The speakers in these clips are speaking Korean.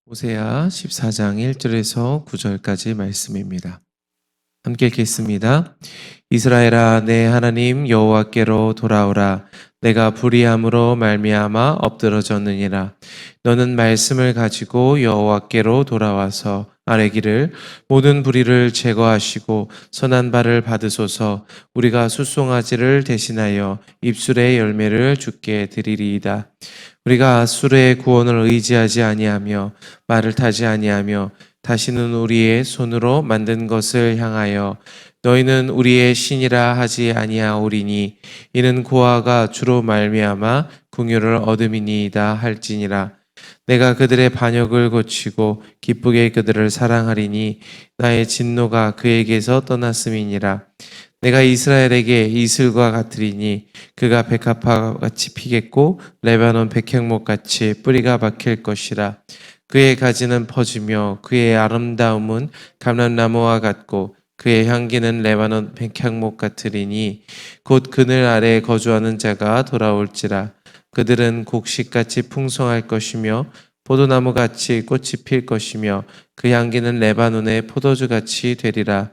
호세아 14장 1절에서 9절까지 말씀입니다. 함께 읽겠습니다. 이스라엘아, 내 하나님 여호와께로 돌아오라. 내가 불의함으로 말미암아 엎드러졌느니라. 너는 말씀을 가지고 여호와께로 돌아와서 아뢰기를 모든 불의를 제거하시고 선한 바를 받으소서. 우리가 숫송아지를 대신하여 입술의 열매를 주께 드리리이다. 우리가 아수르의 구원을 의지하지 아니하며 말을 타지 아니하며 다시는 우리의 손으로 만든 것을 향하여 너희는 우리의 신이라 하지 아니하오리니 이는 고아가 주로 말미암아 긍휼을 얻음이니이다 할지니라. 내가 그들의 반역을 고치고 기쁘게 그들을 사랑하리니 나의 진노가 그에게서 떠났음이니라. 내가 이스라엘에게 이슬과 같으리니 그가 백합화 같이 피겠고 레바논 백향목 같이 뿌리가 박힐 것이라. 그의 가지는 퍼지며 그의 아름다움은 감람나무와 같고 그의 향기는 레바논 백향목 같으리니 곧 그늘 아래에 거주하는 자가 돌아올지라. 그들은 곡식같이 풍성할 것이며 포도나무같이 꽃이 필 것이며 그 향기는 레바논의 포도주같이 되리라.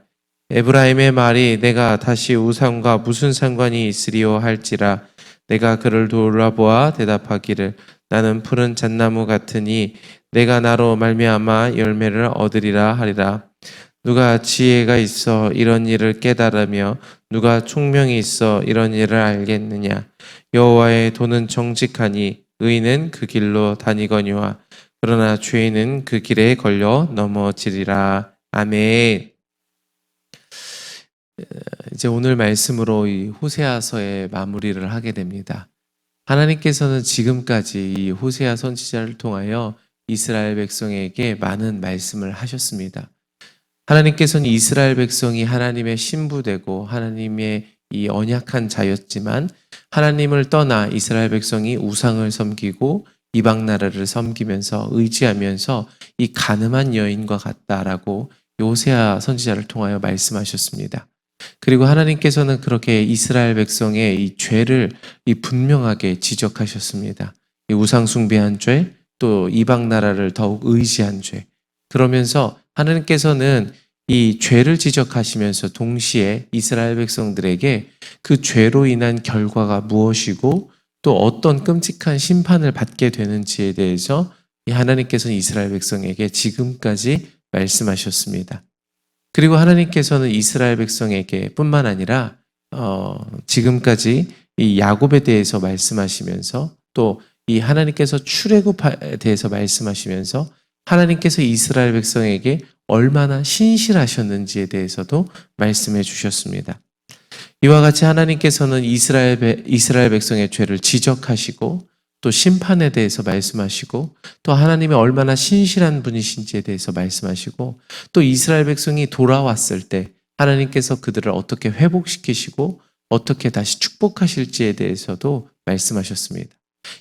에브라임의 말이 내가 다시 우상과 무슨 상관이 있으리요 할지라. 내가 그를 돌아보아 대답하기를 나는 푸른 잣나무 같으니 내가 나로 말미암아 열매를 얻으리라 하리라. 누가 지혜가 있어 이런 일을 깨달으며 누가 총명이 있어 이런 일을 알겠느냐. 여호와의 도는 정직하니 의인은 그 길로 다니거니와 그러나 죄인은 그 길에 걸려 넘어지리라. 아멘. 이제 오늘 말씀으로 이 호세아서의 마무리를 하게 됩니다. 하나님께서는 지금까지 이 호세아 선지자를 통하여 이스라엘 백성에게 많은 말씀을 하셨습니다. 하나님께서는 이스라엘 백성이 하나님의 신부되고 하나님의 이 언약한 자였지만 하나님을 떠나 이스라엘 백성이 우상을 섬기고 이방 나라를 섬기면서 의지하면서 이 가늠한 여인과 같다라고 호세아 선지자를 통하여 말씀하셨습니다. 그리고 하나님께서는 그렇게 이스라엘 백성의 이 죄를 분명하게 지적하셨습니다. 이 우상 숭배한 죄, 또 이방 나라를 더욱 의지한 죄. 그러면서 하나님께서는 이 죄를 지적하시면서 동시에 이스라엘 백성들에게 그 죄로 인한 결과가 무엇이고 또 어떤 끔찍한 심판을 받게 되는지에 대해서 하나님께서는 이스라엘 백성에게 지금까지 말씀하셨습니다. 그리고 하나님께서는 이스라엘 백성에게 뿐만 아니라 지금까지 이 야곱에 대해서 말씀하시면서 또 이 하나님께서 출애굽에 대해서 말씀하시면서 하나님께서 이스라엘 백성에게 얼마나 신실하셨는지에 대해서도 말씀해 주셨습니다. 이와 같이 하나님께서는 이스라엘 백성의 죄를 지적하시고 또 심판에 대해서 말씀하시고 또 하나님이 얼마나 신실한 분이신지에 대해서 말씀하시고 또 이스라엘 백성이 돌아왔을 때 하나님께서 그들을 어떻게 회복시키시고 어떻게 다시 축복하실지에 대해서도 말씀하셨습니다.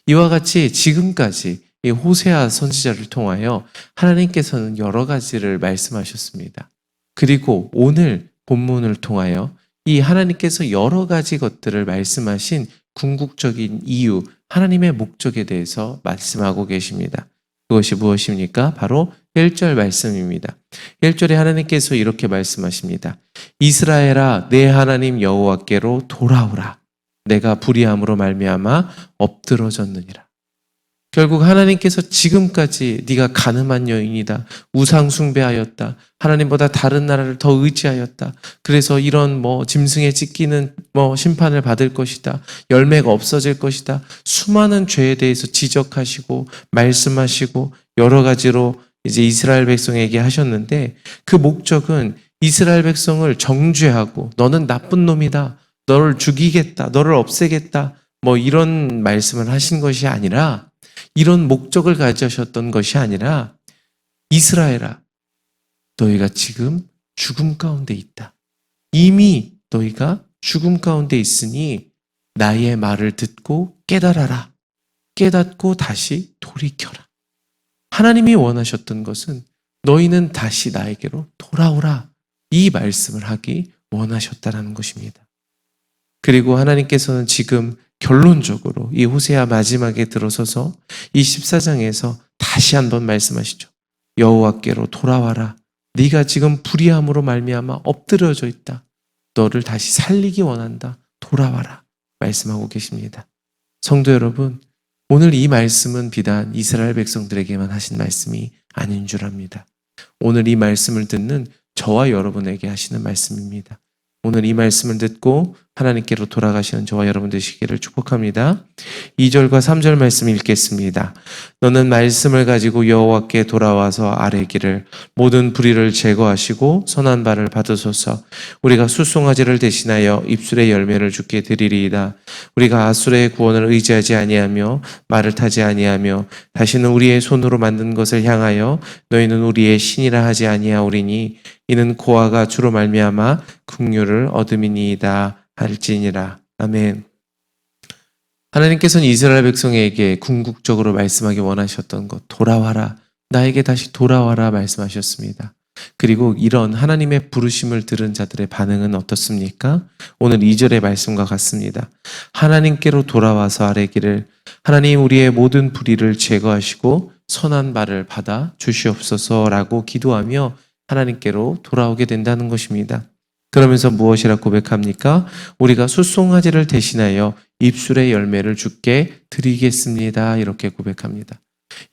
이와 같이 지금까지 이 호세아 선지자를 통하여 하나님께서는 여러 가지를 말씀하셨습니다. 그리고 오늘 본문을 통하여 이 하나님께서 여러 가지 것들을 말씀하신 궁극적인 이유, 하나님의 목적에 대해서 말씀하고 계십니다. 그것이 무엇입니까? 바로 1절 말씀입니다. 1절에 하나님께서 이렇게 말씀하십니다. 이스라엘아, 내 하나님 여호와께로 돌아오라. 내가 불의함으로 말미암아 엎드러졌느니라. 결국 하나님께서 지금까지 네가 가늠한 여인이다. 우상 숭배하였다. 하나님보다 다른 나라를 더 의지하였다. 그래서 이런 짐승에 찢기는 심판을 받을 것이다. 열매가 없어질 것이다. 수많은 죄에 대해서 지적하시고 말씀하시고 여러 가지로 이제 이스라엘 백성에게 하셨는데 그 목적은 이스라엘 백성을 정죄하고 너는 나쁜 놈이다. 너를 죽이겠다. 너를 없애겠다. 이런 말씀을 하신 것이 아니라 이런 목적을 가지셨던 것이 아니라 이스라엘아, 너희가 지금 죽음 가운데 있다. 이미 너희가 죽음 가운데 있으니 나의 말을 듣고 깨달아라. 깨닫고 다시 돌이켜라. 하나님이 원하셨던 것은 너희는 다시 나에게로 돌아오라. 이 말씀을 하기 원하셨다는 것입니다. 그리고 하나님께서는 지금 결론적으로 이 호세아 마지막에 들어서서 이 14장에서 다시 한번 말씀하시죠. 여호와께로 돌아와라. 네가 지금 불의함으로 말미암아 엎드려져 있다. 너를 다시 살리기 원한다. 돌아와라. 말씀하고 계십니다. 성도 여러분, 오늘 이 말씀은 비단 이스라엘 백성들에게만 하신 말씀이 아닌 줄 압니다. 오늘 이 말씀을 듣는 저와 여러분에게 하시는 말씀입니다. 오늘 이 말씀을 듣고 하나님께로 돌아가시는 저와 여러분 되시기를 축복합니다. 2절과 3절 말씀 읽겠습니다. 너는 말씀을 가지고 여호와께 돌아와서 아뢰기를 모든 불의를 제거하시고 선한 바를 받으소서. 우리가 숫송아지를 대신하여 입술의 열매를 주께 드리리이다. 우리가 아수르의 구원을 의지하지 아니하며 말을 타지 아니하며 다시는 우리의 손으로 만든 것을 향하여 너희는 우리의 신이라 하지 아니하오리니 이는 고아가 주로 말미암아 긍휼을 얻음이니이다 할지니라. 아멘. 하나님께서는 이스라엘 백성에게 궁극적으로 말씀하기 원하셨던 것, 돌아와라, 나에게 다시 돌아와라 말씀하셨습니다. 그리고 이런 하나님의 부르심을 들은 자들의 반응은 어떻습니까? 오늘 2절의 말씀과 같습니다. 하나님께로 돌아와서 아뢰기를 하나님 우리의 모든 불의를 제거하시고 선한 바를 받아 주시옵소서라고 기도하며 하나님께로 돌아오게 된다는 것입니다. 그러면서 무엇이라 고백합니까? 우리가 숫송아지를 대신하여 입술의 열매를 주께 드리겠습니다. 이렇게 고백합니다.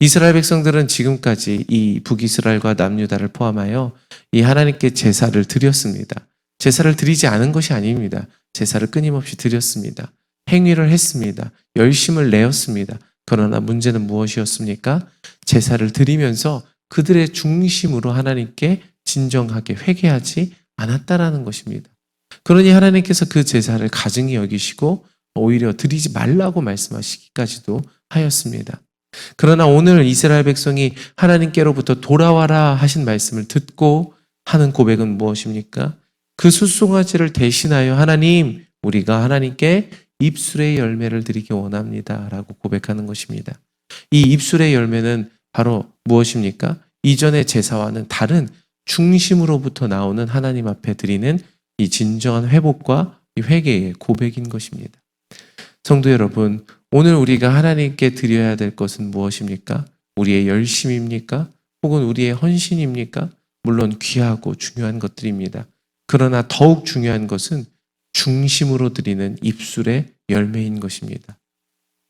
이스라엘 백성들은 지금까지 이 북이스라엘과 남유다를 포함하여 이 하나님께 제사를 드렸습니다. 제사를 드리지 않은 것이 아닙니다. 제사를 끊임없이 드렸습니다. 행위를 했습니다. 열심을 내었습니다. 그러나 문제는 무엇이었습니까? 제사를 드리면서 그들의 중심으로 하나님께 진정하게 회개하지 않았다라는 것입니다. 그러니 하나님께서 그 제사를 가증히 여기시고 오히려 드리지 말라고 말씀하시기까지도 하였습니다. 그러나 오늘 이스라엘 백성이 하나님께로부터 돌아와라 하신 말씀을 듣고 하는 고백은 무엇입니까? 그 숫송아지를 대신하여 하나님, 우리가 하나님께 입술의 열매를 드리기 원합니다 라고 고백하는 것입니다. 이 입술의 열매는 바로 무엇입니까? 이전의 제사와는 다른 중심으로부터 나오는 하나님 앞에 드리는 이 진정한 회복과 이 회개의 고백인 것입니다. 성도 여러분, 오늘 우리가 하나님께 드려야 될 것은 무엇입니까? 우리의 열심입니까? 혹은 우리의 헌신입니까? 물론 귀하고 중요한 것들입니다. 그러나 더욱 중요한 것은 중심으로 드리는 입술의 열매인 것입니다.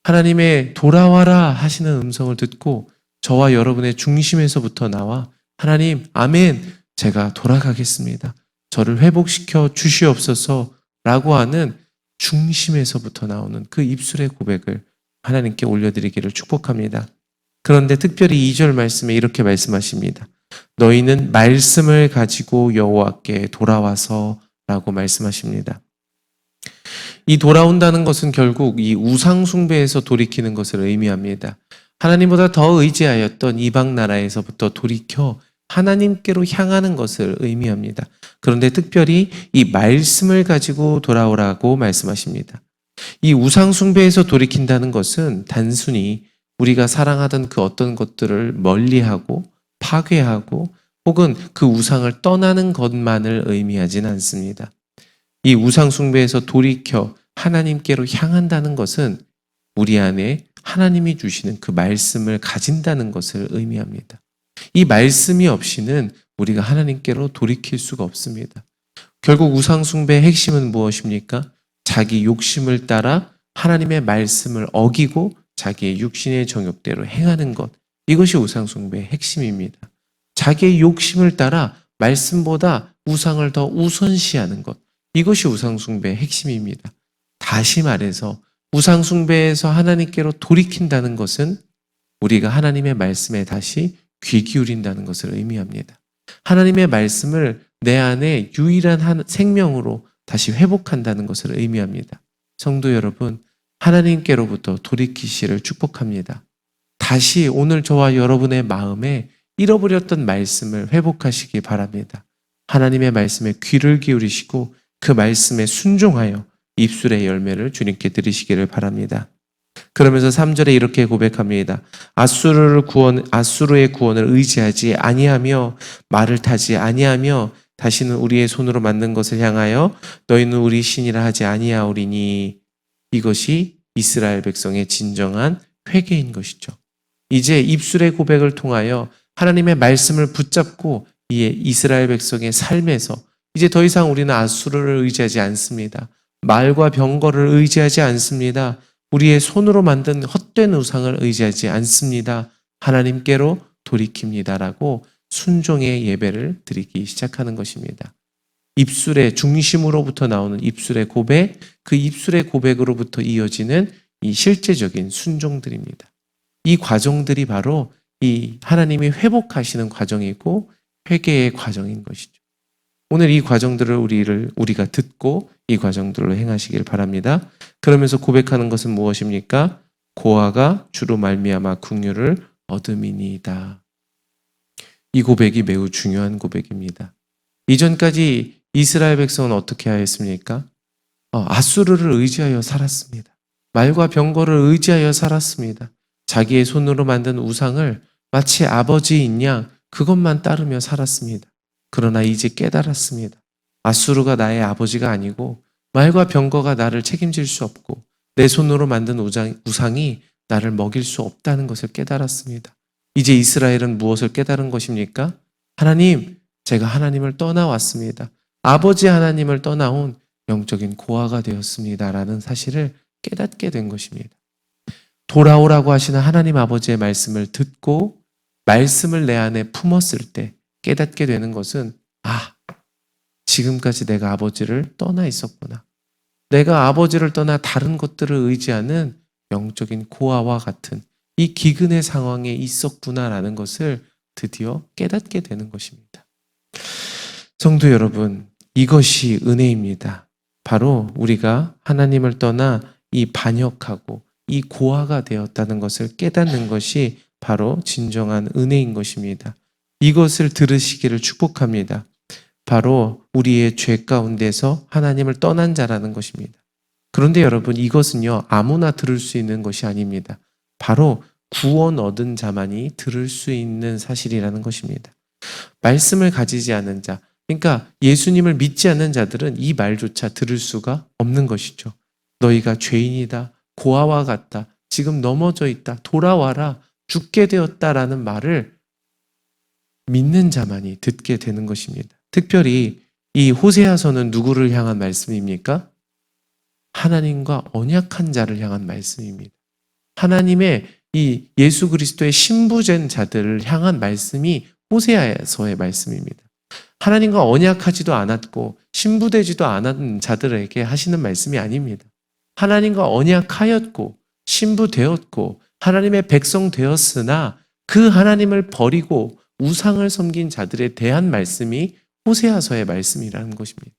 하나님의 돌아와라 하시는 음성을 듣고 저와 여러분의 중심에서부터 나와 하나님, 아멘, 제가 돌아가겠습니다. 저를 회복시켜 주시옵소서 라고 하는 중심에서부터 나오는 그 입술의 고백을 하나님께 올려드리기를 축복합니다. 그런데 특별히 2절 말씀에 이렇게 말씀하십니다. 너희는 말씀을 가지고 여호와께 돌아와서 라고 말씀하십니다. 이 돌아온다는 것은 결국 이 우상 숭배에서 돌이키는 것을 의미합니다. 하나님보다 더 의지하였던 이방 나라에서부터 돌이켜 하나님께로 향하는 것을 의미합니다. 그런데 특별히 이 말씀을 가지고 돌아오라고 말씀하십니다. 이 우상 숭배에서 돌이킨다는 것은 단순히 우리가 사랑하던 그 어떤 것들을 멀리하고 파괴하고 혹은 그 우상을 떠나는 것만을 의미하진 않습니다. 이 우상 숭배에서 돌이켜 하나님께로 향한다는 것은 우리 안에 하나님이 주시는 그 말씀을 가진다는 것을 의미합니다. 이 말씀이 없이는 우리가 하나님께로 돌이킬 수가 없습니다. 결국 우상 숭배의 핵심은 무엇입니까? 자기 욕심을 따라 하나님의 말씀을 어기고 자기의 육신의 정욕대로 행하는 것. 이것이 우상 숭배의 핵심입니다. 자기의 욕심을 따라 말씀보다 우상을 더 우선시하는 것. 이것이 우상 숭배의 핵심입니다. 다시 말해서 우상 숭배에서 하나님께로 돌이킨다는 것은 우리가 하나님의 말씀에 다시 귀 기울인다는 것을 의미합니다. 하나님의 말씀을 내 안에 유일한 생명으로 다시 회복한다는 것을 의미합니다. 성도 여러분, 하나님께로부터 돌이키시를 축복합니다. 다시 오늘 저와 여러분의 마음에 잃어버렸던 말씀을 회복하시기 바랍니다. 하나님의 말씀에 귀를 기울이시고 그 말씀에 순종하여 입술의 열매를 주님께 드리시기를 바랍니다. 그러면서 3절에 이렇게 고백합니다. 아수르의 구원을 의지하지 아니하며 말을 타지 아니하며 다시는 우리의 손으로 만든 것을 향하여 너희는 우리 신이라 하지 아니하오리니. 이것이 이스라엘 백성의 진정한 회개인 것이죠. 이제 입술의 고백을 통하여 하나님의 말씀을 붙잡고 이 이스라엘 백성의 삶에서 이제 더 이상 우리는 아수르를 의지하지 않습니다. 말과 병거를 의지하지 않습니다. 우리의 손으로 만든 헛된 우상을 의지하지 않습니다. 하나님께로 돌이킵니다라고 순종의 예배를 드리기 시작하는 것입니다. 입술의 중심으로부터 나오는 입술의 고백, 그 입술의 고백으로부터 이어지는 이 실제적인 순종들입니다. 이 과정들이 바로 이 하나님이 회복하시는 과정이고 회개의 과정인 것이죠. 오늘 이 과정들을 우리가 듣고 이 과정들로 행하시길 바랍니다. 그러면서 고백하는 것은 무엇입니까? 고아가 주로 말미암아 긍휼을 얻음이니이다. 이 고백이 매우 중요한 고백입니다. 이전까지 이스라엘 백성은 어떻게 하였습니까? 아수르를 의지하여 살았습니다. 말과 병거를 의지하여 살았습니다. 자기의 손으로 만든 우상을 마치 아버지인 양 그것만 따르며 살았습니다. 그러나 이제 깨달았습니다. 아수르가 나의 아버지가 아니고 말과 병거가 나를 책임질 수 없고 내 손으로 만든 우상이 나를 먹일 수 없다는 것을 깨달았습니다. 이제 이스라엘은 무엇을 깨달은 것입니까? 하나님, 제가 하나님을 떠나왔습니다. 아버지 하나님을 떠나온 영적인 고아가 되었습니다라는 사실을 깨닫게 된 것입니다. 돌아오라고 하시는 하나님 아버지의 말씀을 듣고 말씀을 내 안에 품었을 때 깨닫게 되는 것은 지금까지 내가 아버지를 떠나 있었구나. 내가 아버지를 떠나 다른 것들을 의지하는 영적인 고아와 같은 이 기근의 상황에 있었구나라는 것을 드디어 깨닫게 되는 것입니다. 성도 여러분, 이것이 은혜입니다. 바로 우리가 하나님을 떠나 이 반역하고 이 고아가 되었다는 것을 깨닫는 것이 바로 진정한 은혜인 것입니다. 이것을 들으시기를 축복합니다. 바로 우리의 죄 가운데서 하나님을 떠난 자라는 것입니다. 그런데 여러분, 이것은요, 아무나 들을 수 있는 것이 아닙니다. 바로 구원 얻은 자만이 들을 수 있는 사실이라는 것입니다. 말씀을 가지지 않은 자, 그러니까 예수님을 믿지 않는 자들은 이 말조차 들을 수가 없는 것이죠. 너희가 죄인이다, 고아와 같다, 지금 넘어져 있다, 돌아와라, 죽게 되었다라는 말을 믿는 자만이 듣게 되는 것입니다. 특별히 이 호세아서는 누구를 향한 말씀입니까? 하나님과 언약한 자를 향한 말씀입니다. 하나님의 이 예수 그리스도의 신부된 자들을 향한 말씀이 호세아서의 말씀입니다. 하나님과 언약하지도 않았고 신부되지도 않은 자들에게 하시는 말씀이 아닙니다. 하나님과 언약하였고 신부되었고 하나님의 백성 되었으나 그 하나님을 버리고 우상을 섬긴 자들에 대한 말씀이 호세아서의 말씀이라는 것입니다.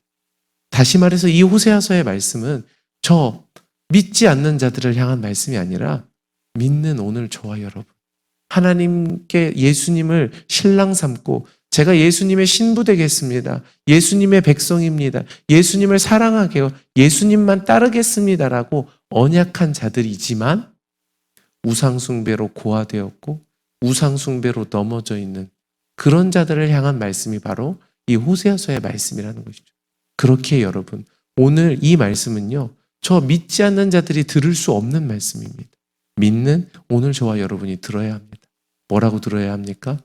다시 말해서 이 호세아서의 말씀은 저 믿지 않는 자들을 향한 말씀이 아니라 믿는 오늘 저와 여러분, 하나님께 예수님을 신랑 삼고 제가 예수님의 신부 되겠습니다. 예수님의 백성입니다. 예수님을 사랑하게요. 예수님만 따르겠습니다라고 언약한 자들이지만 우상숭배로 고아되었고 우상숭배로 넘어져 있는 그런 자들을 향한 말씀이 바로 이 호세아서의 말씀이라는 것이죠. 그렇게 여러분, 오늘 이 말씀은요, 저 믿지 않는 자들이 들을 수 없는 말씀입니다. 믿는 오늘 저와 여러분이 들어야 합니다. 뭐라고 들어야 합니까?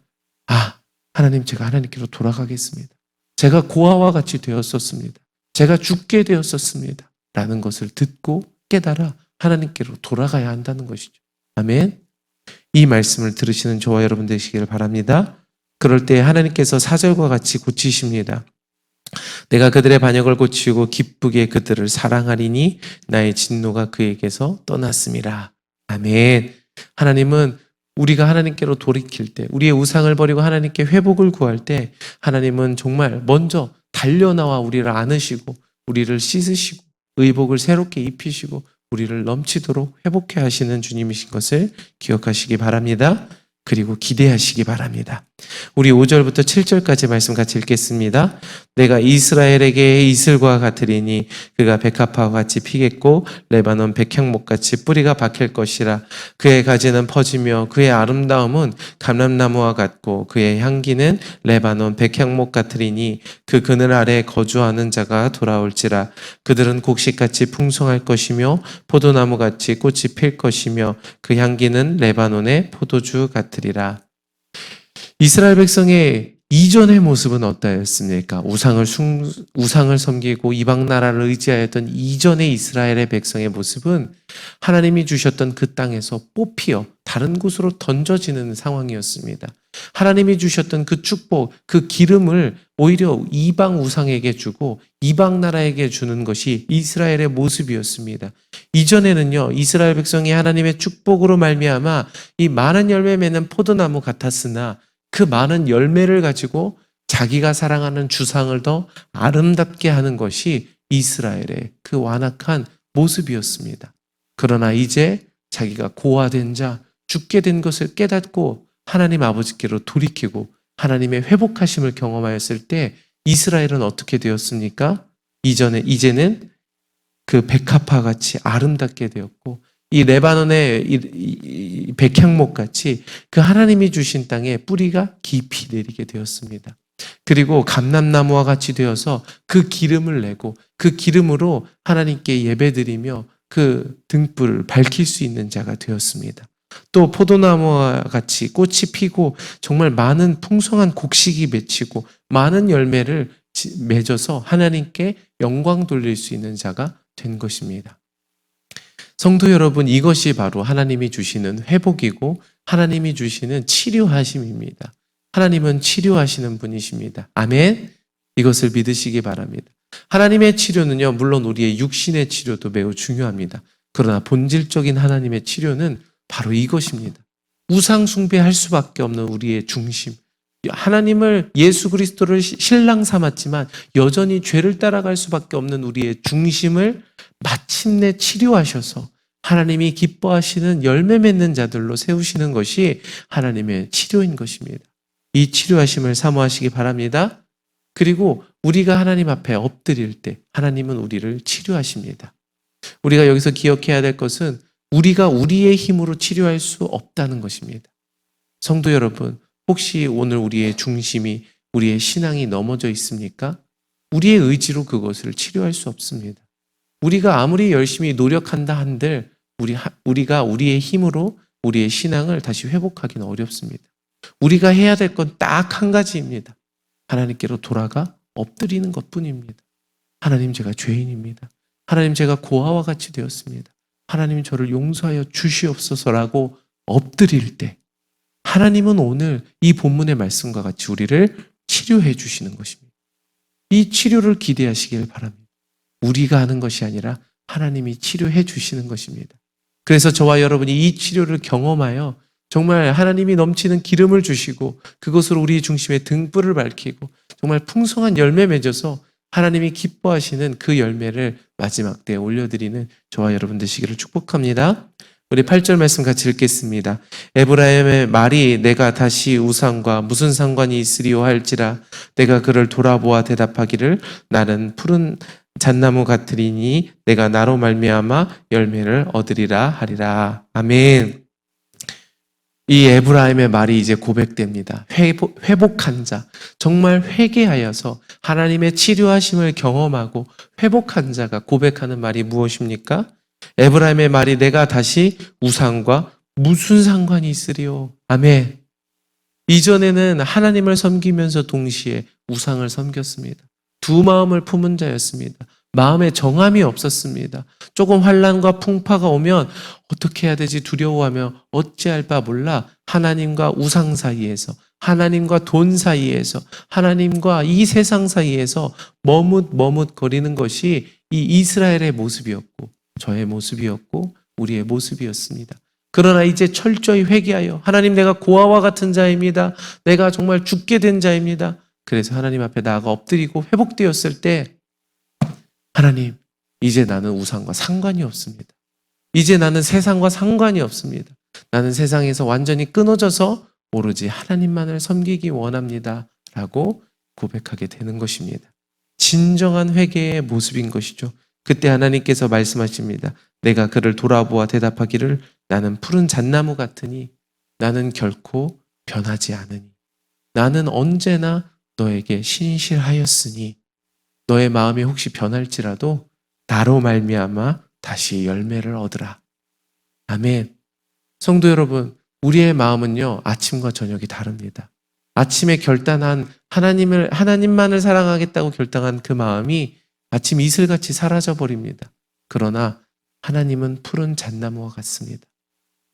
하나님, 제가 하나님께로 돌아가겠습니다. 제가 고아와 같이 되었었습니다. 제가 죽게 되었었습니다. 라는 것을 듣고 깨달아 하나님께로 돌아가야 한다는 것이죠. 아멘. 이 말씀을 들으시는 저와 여러분 되시기를 바랍니다. 그럴 때 하나님께서 4절과 같이 고치십니다. 내가 그들의 반역을 고치고 기쁘게 그들을 사랑하리니 나의 진노가 그에게서 떠났음이라. 아멘. 하나님은 우리가 하나님께로 돌이킬 때, 우리의 우상을 버리고 하나님께 회복을 구할 때 하나님은 정말 먼저 달려나와 우리를 안으시고 우리를 씻으시고 의복을 새롭게 입히시고 우리를 넘치도록 회복해 하시는 주님이신 것을 기억하시기 바랍니다. 그리고 기대하시기 바랍니다. 우리 5절부터 7절까지 말씀 같이 읽겠습니다. 내가 이스라엘에게 이슬과 같으리니 그가 백합화와 같이 피겠고 레바논 백향목같이 뿌리가 박힐 것이라. 그의 가지는 퍼지며 그의 아름다움은 감람나무와 같고 그의 향기는 레바논 백향목 같으리니 그 그늘 아래 거주하는 자가 돌아올지라. 그들은 곡식같이 풍성할 것이며 포도나무같이 꽃이 필 것이며 그 향기는 레바논의 포도주 같으리라. 이스라엘 백성의 이전의 모습은 어떠했습니까? 우상을 섬기고 이방 나라를 의지하였던 이전의 이스라엘의 백성의 모습은 하나님이 주셨던 그 땅에서 뽑히어 다른 곳으로 던져지는 상황이었습니다. 하나님이 주셨던 그 축복, 그 기름을 오히려 이방 우상에게 주고 이방 나라에게 주는 것이 이스라엘의 모습이었습니다. 이전에는요, 이스라엘 백성이 하나님의 축복으로 말미암아 이 많은 열매 맺는 포도나무 같았으나 그 많은 열매를 가지고 자기가 사랑하는 주상을 더 아름답게 하는 것이 이스라엘의 그 완악한 모습이었습니다. 그러나 이제 자기가 고아된 자, 죽게 된 것을 깨닫고 하나님 아버지께로 돌이키고 하나님의 회복하심을 경험하였을 때 이스라엘은 어떻게 되었습니까? 이제는 그 백합화 같이 아름답게 되었고 이 레바논의 이 백향목 같이 그 하나님이 주신 땅에 뿌리가 깊이 내리게 되었습니다. 그리고 감람나무와 같이 되어서 그 기름을 내고 그 기름으로 하나님께 예배드리며 그 등불을 밝힐 수 있는 자가 되었습니다. 또 포도나무와 같이 꽃이 피고 정말 많은 풍성한 곡식이 맺히고 많은 열매를 맺어서 하나님께 영광 돌릴 수 있는 자가 된 것입니다. 성도 여러분, 이것이 바로 하나님이 주시는 회복이고 하나님이 주시는 치료하심입니다. 하나님은 치료하시는 분이십니다. 아멘. 이것을 믿으시기 바랍니다. 하나님의 치료는요, 물론 우리의 육신의 치료도 매우 중요합니다. 그러나 본질적인 하나님의 치료는 바로 이것입니다. 우상 숭배할 수밖에 없는 우리의 중심. 하나님을 예수 그리스도를 신랑 삼았지만 여전히 죄를 따라갈 수밖에 없는 우리의 중심을 마침내 치료하셔서 하나님이 기뻐하시는 열매 맺는 자들로 세우시는 것이 하나님의 치료인 것입니다. 이 치료하심을 사모하시기 바랍니다. 그리고 우리가 하나님 앞에 엎드릴 때 하나님은 우리를 치료하십니다. 우리가 여기서 기억해야 될 것은 우리가 우리의 힘으로 치료할 수 없다는 것입니다. 성도 여러분, 혹시 오늘 우리의 중심이, 우리의 신앙이 넘어져 있습니까? 우리의 의지로 그것을 치료할 수 없습니다. 우리가 아무리 열심히 노력한다 한들 우리가 우리의 힘으로 우리의 신앙을 다시 회복하기는 어렵습니다. 우리가 해야 될 건 딱 한 가지입니다. 하나님께로 돌아가 엎드리는 것뿐입니다. 하나님, 제가 죄인입니다. 하나님, 제가 고아와 같이 되었습니다. 하나님, 저를 용서하여 주시옵소서라고 엎드릴 때 하나님은 오늘 이 본문의 말씀과 같이 우리를 치료해 주시는 것입니다. 이 치료를 기대하시길 바랍니다. 우리가 하는 것이 아니라 하나님이 치료해 주시는 것입니다. 그래서 저와 여러분이 이 치료를 경험하여 정말 하나님이 넘치는 기름을 주시고 그것으로 우리 중심에 등불을 밝히고 정말 풍성한 열매 맺어서 하나님이 기뻐하시는 그 열매를 마지막 때에 올려드리는 저와 여러분 되시기를 축복합니다. 우리 8절 말씀 같이 읽겠습니다. 에브라임의 말이 내가 다시 우상과 무슨 상관이 있으리요 할지라 내가 그를 돌아보아 대답하기를 나는 푸른 잣나무 같으리니 내가 나로 말미암아 열매를 얻으리라 하리라. 아멘. 이 에브라임의 말이 이제 고백됩니다. 회복한 자, 정말 회개하여서 하나님의 치료하심을 경험하고 회복한 자가 고백하는 말이 무엇입니까? 에브라임의 말이 내가 다시 우상과 무슨 상관이 있으리요? 아멘. 이전에는 하나님을 섬기면서 동시에 우상을 섬겼습니다. 두 마음을 품은 자였습니다. 마음에 정함이 없었습니다. 조금 환난과 풍파가 오면 어떻게 해야 되지 두려워하며 어찌할 바 몰라 하나님과 우상 사이에서, 하나님과 돈 사이에서, 하나님과 이 세상 사이에서 머뭇거리는 것이 이 이스라엘의 모습이었고 저의 모습이었고 우리의 모습이었습니다. 그러나 이제 철저히 회개하여 하나님, 내가 고아와 같은 자입니다. 내가 정말 죽게 된 자입니다. 그래서 하나님 앞에 나아가 엎드리고 회복되었을 때 하나님, 이제 나는 우상과 상관이 없습니다. 이제 나는 세상과 상관이 없습니다. 나는 세상에서 완전히 끊어져서 오로지 하나님만을 섬기기 원합니다. 라고 고백하게 되는 것입니다. 진정한 회개의 모습인 것이죠. 그때 하나님께서 말씀하십니다. 내가 그를 돌아보아 대답하기를 나는 푸른 잣나무 같으니 나는 결코 변하지 않으니 나는 언제나 너에게 신실하였으니 너의 마음이 혹시 변할지라도 나로 말미암아 다시 열매를 얻으라. 아멘. 성도 여러분, 우리의 마음은요 아침과 저녁이 다릅니다. 아침에 결단한 하나님만을 사랑하겠다고 결단한 그 마음이 아침 이슬같이 사라져 버립니다. 그러나 하나님은 푸른 잣나무와 같습니다.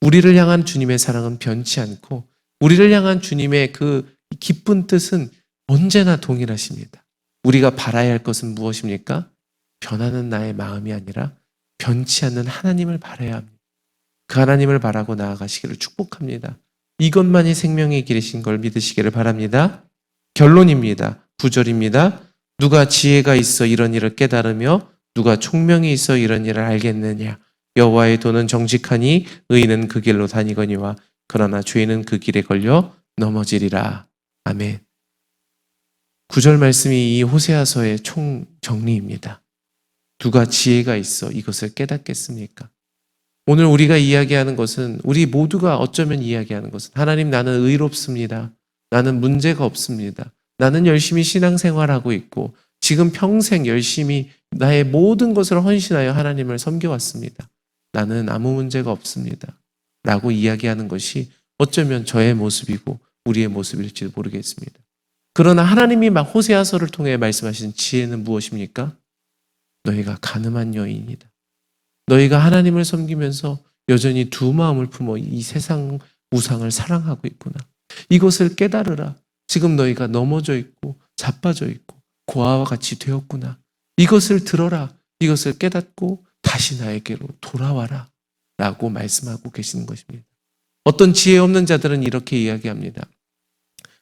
우리를 향한 주님의 사랑은 변치 않고 우리를 향한 주님의 그 기쁜 뜻은 언제나 동일하십니다. 우리가 바라야 할 것은 무엇입니까? 변하는 나의 마음이 아니라 변치 않는 하나님을 바라야 합니다. 그 하나님을 바라고 나아가시기를 축복합니다. 이것만이 생명의 길이신 걸 믿으시기를 바랍니다. 결론입니다. 9절입니다. 누가 지혜가 있어 이런 일을 깨달으며 누가 총명이 있어 이런 일을 알겠느냐. 여호와의 도는 정직하니 의인은 그 길로 다니거니와 그러나 죄인은 그 길에 걸려 넘어지리라. 아멘. 9절 말씀이 이 호세아서의 총정리입니다. 누가 지혜가 있어 이것을 깨닫겠습니까? 오늘 우리가 이야기하는 것은, 우리 모두가 어쩌면 이야기하는 것은, 하나님 나는 의롭습니다. 나는 문제가 없습니다. 나는 열심히 신앙생활하고 있고 지금 평생 열심히 나의 모든 것을 헌신하여 하나님을 섬겨왔습니다. 나는 아무 문제가 없습니다. 라고 이야기하는 것이 어쩌면 저의 모습이고 우리의 모습일지 모르겠습니다. 그러나 하나님이 막 호세아서를 통해 말씀하신 지혜는 무엇입니까? 너희가 가늠한 여인이다. 너희가 하나님을 섬기면서 여전히 두 마음을 품어 이 세상 우상을 사랑하고 있구나. 이것을 깨달으라. 지금 너희가 넘어져 있고 자빠져 있고 고아와 같이 되었구나. 이것을 들어라. 이것을 깨닫고 다시 나에게로 돌아와라. 라고 말씀하고 계시는 것입니다. 어떤 지혜 없는 자들은 이렇게 이야기합니다.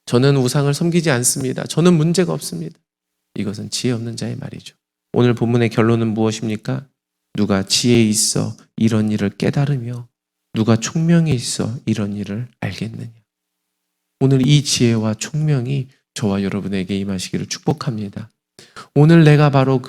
저는 우상을 섬기지 않습니다. 저는 문제가 없습니다. 이것은 지혜 없는 자의 말이죠. 오늘 본문의 결론은 무엇입니까? 누가 지혜 있어 이런 일을 깨달으며 누가 총명이 있어 이런 일을 알겠느냐. 오늘 이 지혜와 총명이 저와 여러분에게 임하시기를 축복합니다. 오늘 내가 바로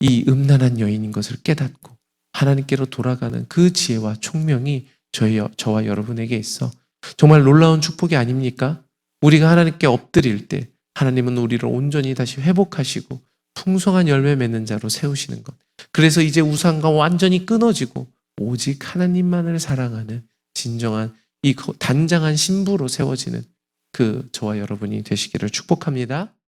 이 음란한 여인인 것을 깨닫고 하나님께로 돌아가는 그 지혜와 총명이 저와 여러분에게 있어 정말 놀라운 축복이 아닙니까? 우리가 하나님께 엎드릴 때 하나님은 우리를 온전히 다시 회복하시고 풍성한 열매 맺는 자로 세우시는 것. 그래서 이제 우상과 완전히 끊어지고 오직 하나님만을 사랑하는 진정한 이 단장한 신부로 세워지는 그 저와 여러분이 되시기를 축복합니다.